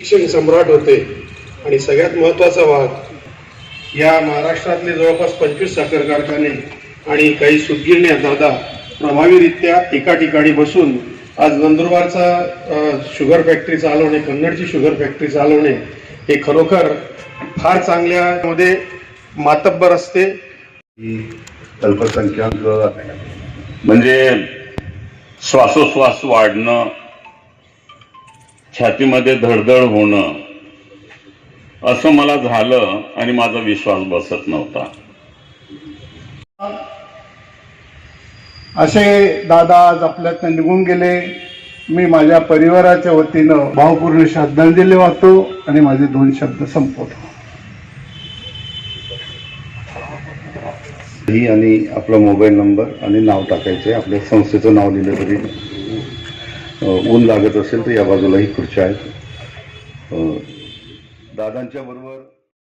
शिक्षण सम्राट होते आणि सगळ्यात महत्त्वाचा भाग या महाराष्ट्रातले जवळपास 25 साखर कारखाने आणि काही सूतगिरण्या दादा प्रभावीरित्या एका ठिकाणी बसून आज नंदुरबारचा शुगर फॅक्टरी चालवणे, कन्नडची शुगर फॅक्टरी चालवणे हे खरोखर फार चांगल्यामध्ये मातब्बर असते. अल्पसंख्याक म्हणजे श्वासोश्वास वाढणं, छातीमध्ये धडधड होणं असं मला झालं आणि माझा विश्वास बसत नव्हता. असे दादा आज आपल्यातनं निघून गेले. मी माझ्या परिवाराच्या वतीनं भावपूर्ण श्रद्धांजली वाहतो आणि माझे 2 शब्द संपवतो. ही आणि आपला मोबाईल नंबर आणि नाव टाकायचे. आपल्या संस्थेचं नाव लिहिलं तरी ऊन लागत असेल तर या बाजूला ही खुर्च्या आहेत. दादांच्या बरोबर